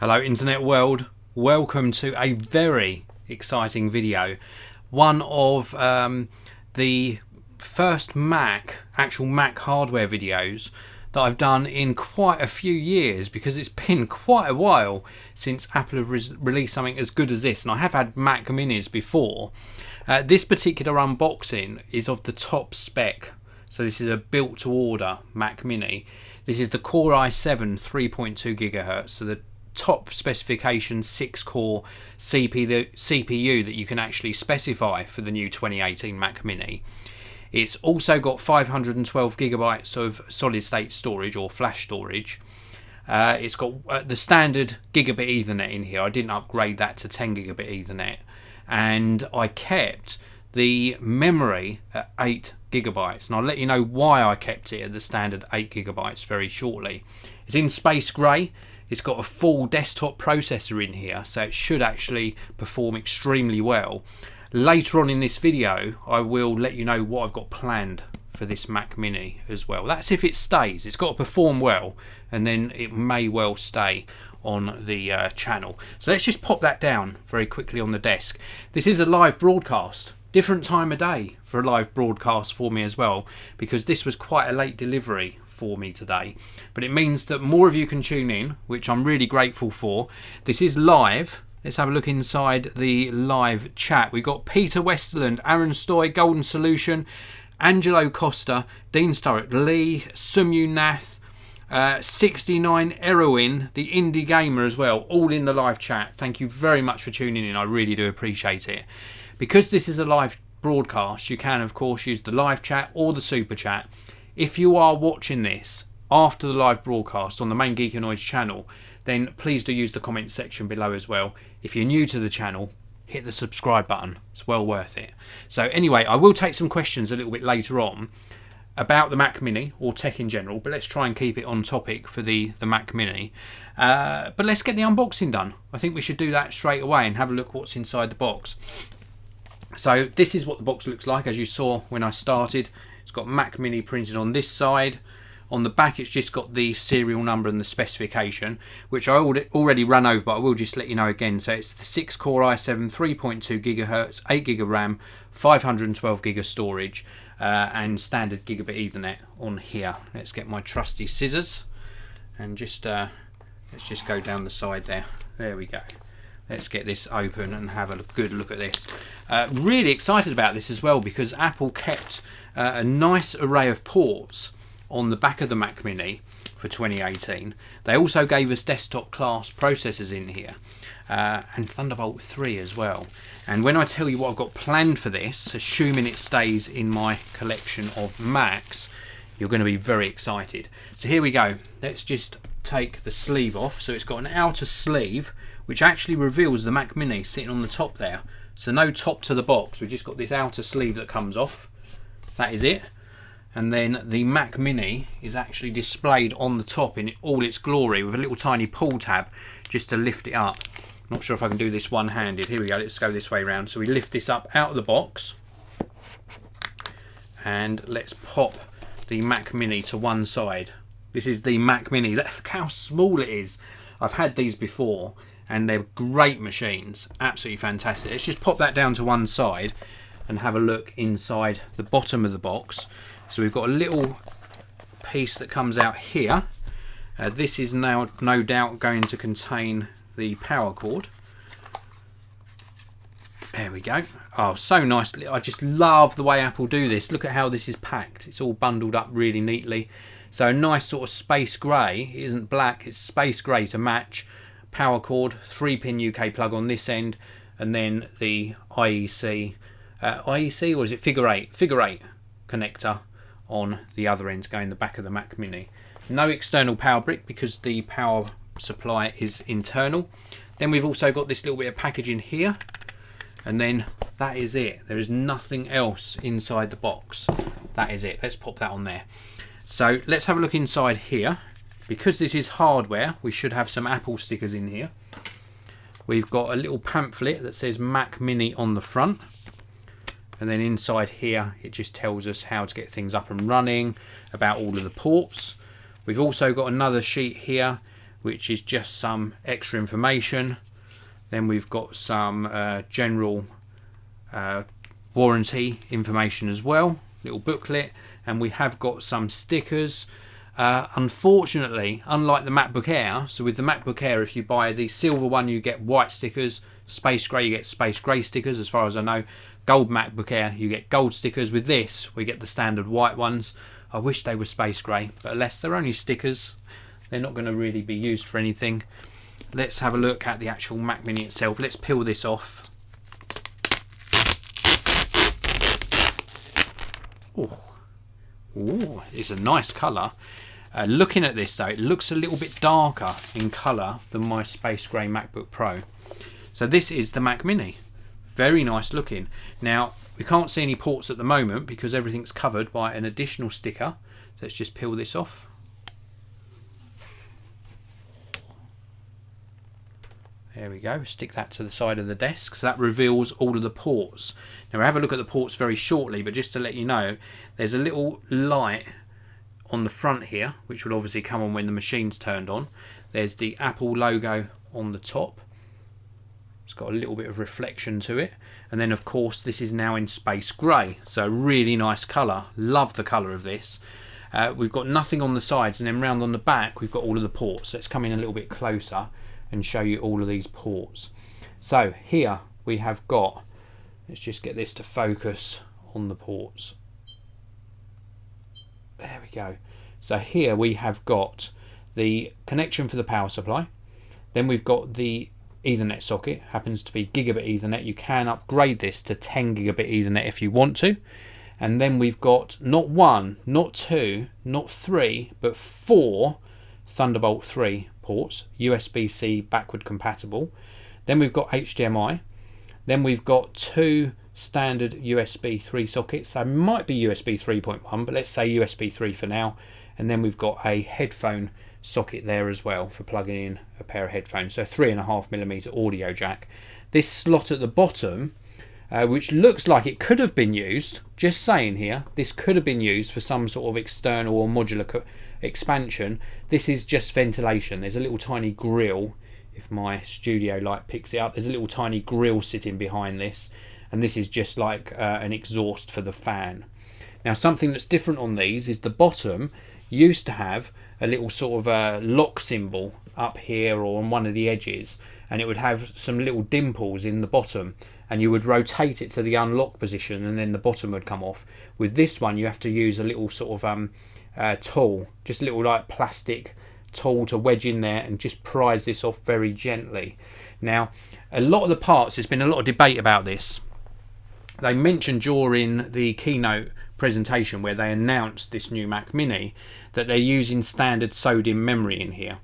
Hello internet world, welcome to a very exciting video. One of the first actual Mac hardware videos that I've done in quite a few years, because it's been quite a while since Apple have released something as good as this, and I have had Mac Minis before. This particular unboxing is of the top spec, so this is a built to order Mac Mini. This is the Core i7 3.2 GHz, so the top specification 6-core CPU that you can actually specify for the new 2018 Mac Mini. It's also got 512 gigabytes of solid state storage or flash storage. It's got the standard gigabit Ethernet in here. I didn't upgrade that to 10 gigabit Ethernet, and I kept the memory at 8 gigabytes, and I'll let you know why I kept it at the standard 8 gigabytes very shortly. It's in space grey. It's got a full desktop processor in here, so it should actually perform extremely well. Later on in this video, I will let you know what I've got planned for this Mac Mini as well. That's if it stays. It's got to perform well, and then it may well stay on the channel. So let's just pop that down very quickly on the desk. This is a live broadcast. Different time of day for a live broadcast for me as well, because this was quite a late delivery for me today, but it means that more of you can tune in, which I'm really grateful for. This is live. Let's have a look inside the live chat. We've got Peter Westerland, Aaron Stoy, Golden Solution, Angelo Costa, Dean Sturrock, Lee, Sumyu Nath, 69 Erwin, the indie gamer as well, all in the live chat. Thank you very much for tuning in. I really do appreciate it. Because this is a live broadcast, you can of course use the live chat or the super chat. If you are watching this after the live broadcast on the main Geekanoids channel, then please do use the comment section below as well. If you're new to the channel, hit the subscribe button. It's well worth it. So anyway, I will take some questions a little bit later on about the Mac Mini or tech in general, but let's try and keep it on topic for the Mac Mini. But let's get the unboxing done. I think we should do that straight away and have a look what's inside the box. So this is what the box looks like, as you saw when I started. It's got Mac Mini printed on this side. On the back it's just got the serial number and the specification, which I already ran over, but I will just let you know again. So it's the 6-core i7 3.2 GHz, 8 GB RAM, 512 GB storage, and standard gigabit Ethernet on here. Let's get my trusty scissors and just let's just go down the side there. There we go. Let's get this open and have a good look at this. Really excited about this as well, because Apple kept a nice array of ports on the back of the Mac Mini for 2018. They also gave us desktop class processors in here, and Thunderbolt 3 as well. And when I tell you what I've got planned for this, assuming it stays in my collection of Macs, you're going to be very excited. So here we go. Let's just take the sleeve off. So it's got an outer sleeve which actually reveals the Mac Mini sitting on the top there. So no top to the box, we've just got this outer sleeve that comes off. That is it. And then the Mac Mini is actually displayed on the top in all its glory, with a little tiny pull tab just to lift it up. Not sure if I can do this one-handed. Here we go, let's go this way around. So we lift this up out of the box, and let's pop the Mac Mini to one side. This is the Mac Mini. Look how small it is. I've had these before, and they're great machines, absolutely fantastic. Let's just pop that down to one side and have a look inside the bottom of the box. So we've got a little piece that comes out here. This is now no doubt going to contain the power cord. There we go. Oh, so nicely. I just love the way Apple do this. Look at how this is packed. It's all bundled up really neatly. So a nice sort of space grey. It isn't black, it's space grey to match. Power cord, 3-pin UK plug on this end, and then the IEC or is it figure 8 connector on the other end, going the back of the Mac Mini. No external power brick because the power supply is internal. Then we've also got this little bit of packaging here, and then that is it. There is nothing else inside the box. That is it. Let's pop that on there. So let's have a look inside here. Because this is hardware, we should have some Apple stickers in here. We've got a little pamphlet that says Mac Mini on the front. And then inside here, it just tells us how to get things up and running, about all of the ports. We've also got another sheet here which is just some extra information. Then we've got some general warranty information as well, little booklet, and we have got some stickers. Unfortunately, unlike the MacBook Air, so with the MacBook Air, if you buy the silver one, you get white stickers. Space grey, you get space grey stickers, as far as I know. Gold MacBook Air, you get gold stickers. With this, we get the standard white ones. I wish they were space grey, but alas, they're only stickers. They're not going to really be used for anything. Let's have a look at the actual Mac Mini itself. Let's peel this off. Oh, it's a nice colour. Looking at this though, it looks a little bit darker in colour than my space grey MacBook Pro. So this is the Mac Mini. Very nice looking. Now, we can't see any ports at the moment because everything's covered by an additional sticker. So let's just peel this off. There we go, stick that to the side of the desk, so that reveals all of the ports. Now we'll have a look at the ports very shortly, but just to let you know, there's a little light on the front here, which will obviously come on when the machine's turned on. There's the Apple logo on the top. It's got a little bit of reflection to it. And then of course this is now in space grey, so really nice colour. Love the colour of this. We've got nothing on the sides, and then round on the back we've got all of the ports. Let's come in a little bit closer and show you all of these ports. So here we have got, let's just get this to focus on the ports. There we go. So here we have got the connection for the power supply. Then we've got the Ethernet socket, happens to be gigabit Ethernet. You can upgrade this to 10 gigabit Ethernet if you want to. And then we've got not one, not two, not three, but 4 Thunderbolt 3 ports, USB-C backward compatible. Then we've got HDMI. Then we've got 2 standard USB 3 sockets. They might be USB 3.1, but let's say USB 3 for now. And then we've got a headphone socket there as well for plugging in a pair of headphones. So 3.5mm audio jack. This slot at the bottom, which looks like it could have been used, just saying here, this could have been used for some sort of external or modular expansion. This is just ventilation. There's a little tiny grill. If my studio light picks it up, there's a little tiny grill sitting behind this, and this is just like an exhaust for the fan. Now something that's different on these is the bottom used to have a little sort of a lock symbol up here or on one of the edges, and it would have some little dimples in the bottom, and you would rotate it to the unlock position and then the bottom would come off. With this one you have to use a little sort of tool, just a little like plastic tool to wedge in there and just prise this off very gently. Now a lot of the parts, there's been a lot of debate about this. They mentioned during the keynote presentation where they announced this new Mac Mini that they're using standard SODIMM memory in here.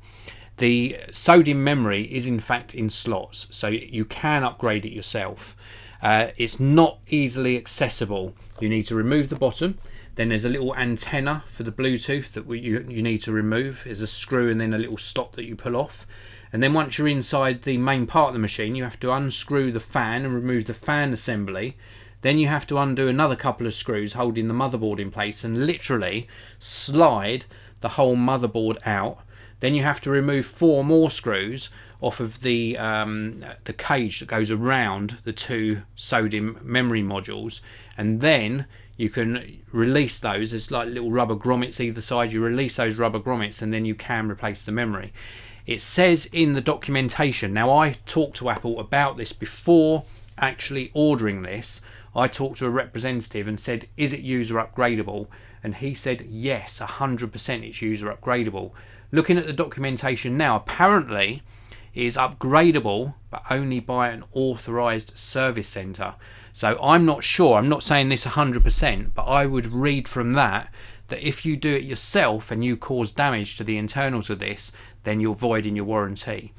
The SODIMM memory is in fact in slots, so you can upgrade it yourself. It's not easily accessible. You need to remove the bottom. Then there's a little antenna for the Bluetooth that you need to remove. There's a screw and then a little stop that you pull off. And then once you're inside the main part of the machine, you have to unscrew the fan and remove the fan assembly. Then you have to undo another couple of screws holding the motherboard in place and literally slide the whole motherboard out. Then you have to remove 4 more screws off of the cage that goes around the 2 SODIMM memory modules, and then you can release those. There's like little rubber grommets either side. You release those rubber grommets and then you can replace the memory. It says in the documentation, now I talked to Apple about this before actually ordering this. I talked to a representative and said, is it user upgradable? And he said yes, 100% it's user upgradable. Looking at the documentation now, apparently it is upgradable but only by an authorized service center. So I'm not sure, I'm not saying this 100%, but I would read from that if you do it yourself and you cause damage to the internals of this, then you're voiding your warranty.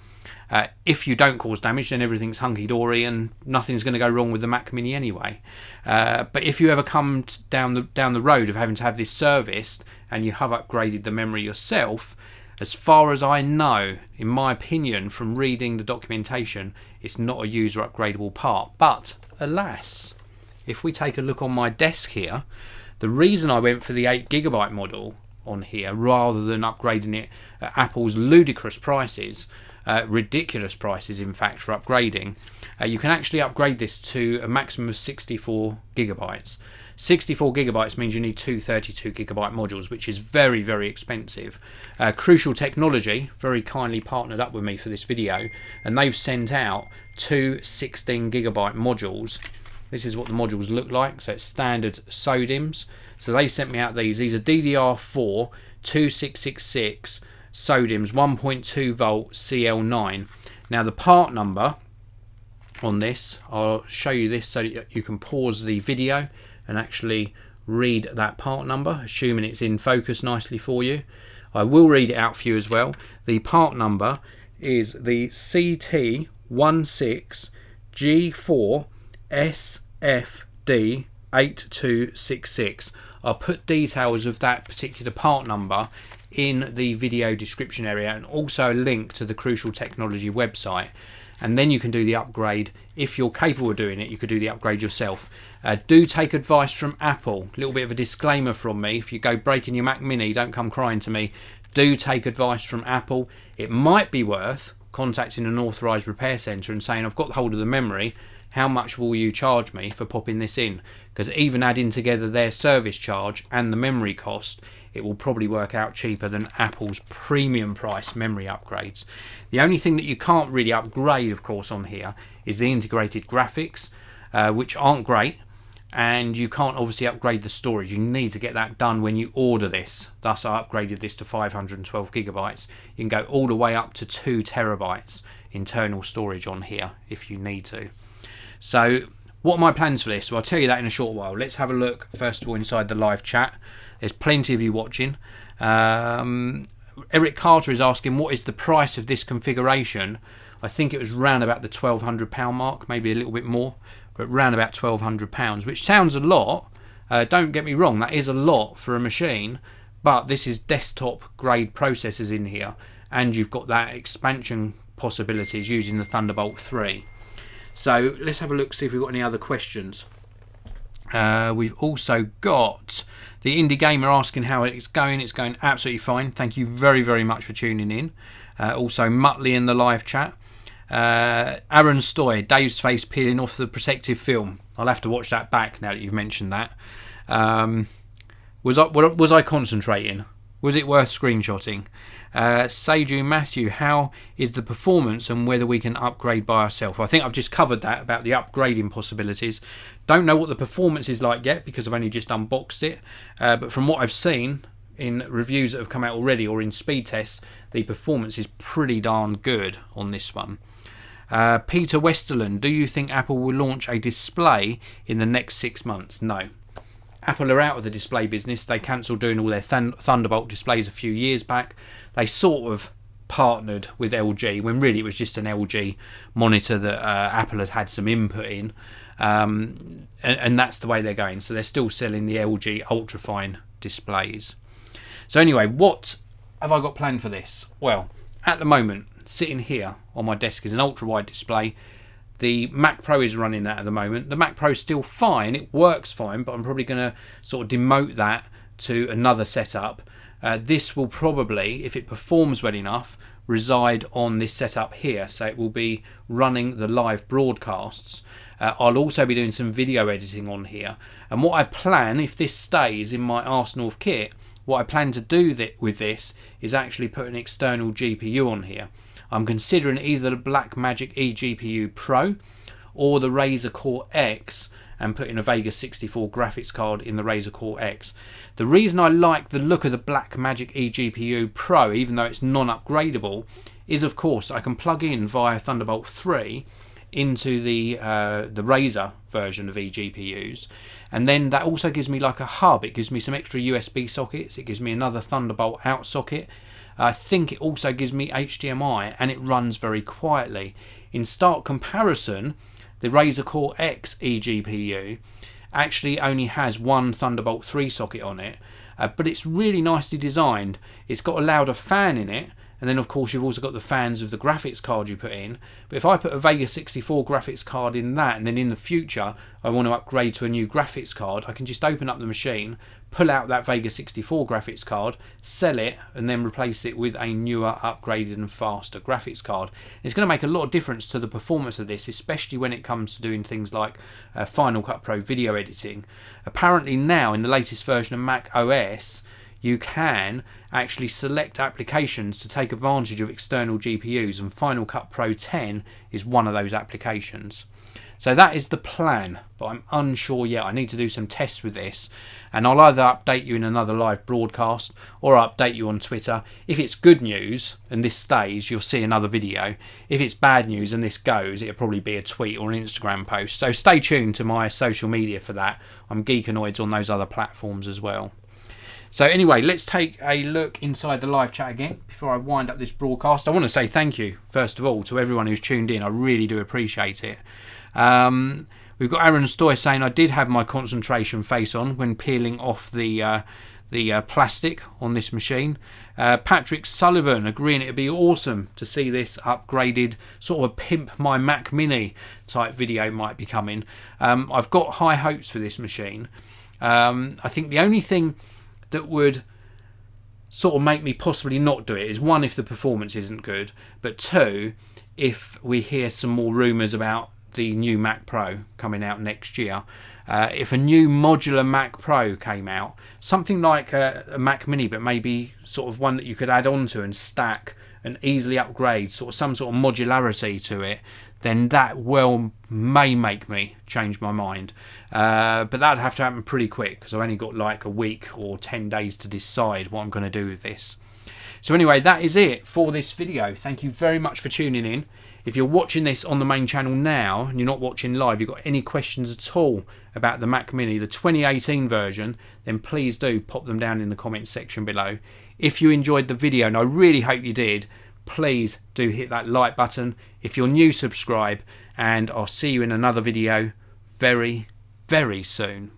If you don't cause damage, then everything's hunky-dory and nothing's going to go wrong with the Mac Mini anyway. But if you ever come down the road of having to have this serviced and you have upgraded the memory yourself, as far as I know, in my opinion, from reading the documentation, it's not a user upgradable part. But alas, if we take a look on my desk here, the reason I went for the 8GB model on here rather than upgrading it at Apple's ludicrous prices, ridiculous prices in fact for upgrading. You can actually upgrade this to a maximum of 64 gigabytes. 64 gigabytes means you need two 32 gigabyte modules, which is very, very expensive. Crucial Technology very kindly partnered up with me for this video, and they've sent out two 16 gigabyte modules. This is what the modules look like. So it's standard SODIMMs. So they sent me out these. These are DDR4 2666 SODIMMs 1.2 volt CL9. Now the part number on this, I'll show you this so that you can pause the video and actually read that part number, assuming it's in focus nicely for you. I will read it out for you as well. The part number is the CT16G4SFD8266. I'll put details of that particular part number in the video description area, and also a link to the Crucial Technology website. And then you can do the upgrade. If you're capable of doing it, you could do the upgrade yourself. Do take advice from Apple. A little bit of a disclaimer from me. If you go breaking your Mac Mini, don't come crying to me. Do take advice from Apple. It might be worth contacting an authorised repair centre and saying, I've got hold of the memory. How much will you charge me for popping this in? Because even adding together their service charge and the memory cost, it will probably work out cheaper than Apple's premium price memory upgrades. The only thing that you can't really upgrade, of course, on here is the integrated graphics, which aren't great, and you can't obviously upgrade the storage. You need to get that done when you order this. Thus, I upgraded this to 512 gigabytes. You can go all the way up to 2 terabytes internal storage on here if you need to. So what are my plans for this? Well, I'll tell you that in a short while. Let's have a look first of all inside the live chat. There's plenty of you watching. Eric Carter is asking, what is the price of this configuration? I think it was round about the £1,200 mark, maybe a little bit more, but round about £1,200, which sounds a lot. Don't get me wrong, that is a lot for a machine, but this is desktop grade processors in here, and you've got that expansion possibilities using the Thunderbolt 3. So let's have a look, see if we've got any other questions. We've also got the Indie Gamer asking how it's going. It's going absolutely fine. Thank you very, very much for tuning in. Also Muttley in the live chat. Aaron Stoy, Dave's face peeling off the protective film. I'll have to watch that back now that you've mentioned that. Was I concentrating? Was it worth screenshotting? Seiju Matthew, how is the performance and whether we can upgrade by ourselves? I think I've just covered that about the upgrading possibilities. Don't know what the performance is like yet because I've only just unboxed it. But from what I've seen in reviews that have come out already or in speed tests, the performance is pretty darn good on this one. Peter Westerland, do you think Apple will launch a display in the next 6 months? No. Apple are out of the display business. They cancelled doing all their Thunderbolt displays a few years back. They sort of partnered with LG when really it was just an LG monitor that Apple had some input in, and that's the way they're going. So they're still selling the LG ultrafine displays. So anyway, what have I got planned for this? Well, at the moment, sitting here on my desk is an ultra-wide display. The Mac Pro is running that at the moment. The Mac Pro is still fine. It works fine, but I'm probably going to sort of demote that to another setup. This will probably, if it performs well enough, reside on this setup here. So it will be running the live broadcasts. I'll also be doing some video editing on here. And what I plan, if this stays in my arsenal of kit, what I plan to do with this is actually put an external GPU on here. I'm considering either the Blackmagic eGPU Pro or the Razer Core X and putting a Vega 64 graphics card in the Razer Core X. The reason I like the look of the Blackmagic eGPU Pro, even though it's non-upgradable, is of course I can plug in via Thunderbolt 3 into the Razer version of eGPUs, and then that also gives me like a hub. It gives me some extra USB sockets, it gives me another Thunderbolt out socket. I think it also gives me HDMI, and it runs very quietly. In stark comparison, the Razer Core X eGPU actually only has one Thunderbolt 3 socket on it, but it's really nicely designed. It's got a louder fan in it, and then of course you've also got the fans of the graphics card you put in. But if I put a Vega 64 graphics card in that, and then in the future I want to upgrade to a new graphics card, I can just open up the machine, pull out that Vega 64 graphics card, sell it, and then replace it with a newer, upgraded and faster graphics card. It's going to make a lot of difference to the performance of this, especially when it comes to doing things like Final Cut Pro video editing. Apparently now in the latest version of Mac OS, you can actually select applications to take advantage of external GPUs, and Final Cut Pro 10 is one of those applications. So that is the plan, but I'm unsure yet. I need to do some tests with this, and I'll either update you in another live broadcast or update you on Twitter. If it's good news and this stays, you'll see another video. If it's bad news and this goes, it'll probably be a tweet or an Instagram post. So stay tuned to my social media for that. I'm Geekanoids on those other platforms as well. So anyway, let's take a look inside the live chat again before I wind up this broadcast. I want to say thank you, first of all, to everyone who's tuned in. I really do appreciate it. We've got Aaron Stoy saying, I did have my concentration face on when peeling off the plastic on this machine. Patrick Sullivan agreeing it'd be awesome to see this upgraded, sort of a pimp my Mac Mini type video might be coming. I've got high hopes for this machine. I think the only thing that would sort of make me possibly not do it is, one, if the performance isn't good, but two, if we hear some more rumours about the new Mac Pro coming out next year. If a new modular Mac Pro came out, something like a Mac Mini, but maybe sort of one that you could add on to and stack and easily upgrade, sort of some sort of modularity to it, then that well may make me change my mind. But that'd have to happen pretty quick, because I've only got like a week or 10 days to decide what I'm going to do with this. So anyway, that is it for this video. Thank you very much for tuning in. If you're watching this on the main channel now and you're not watching live, you've got any questions at all about the Mac Mini, the 2018 version, then please do pop them down in the comments section below. If you enjoyed the video, and I really hope you did, please do hit that like button. If you're new, subscribe, and I'll see you in another video very, very soon.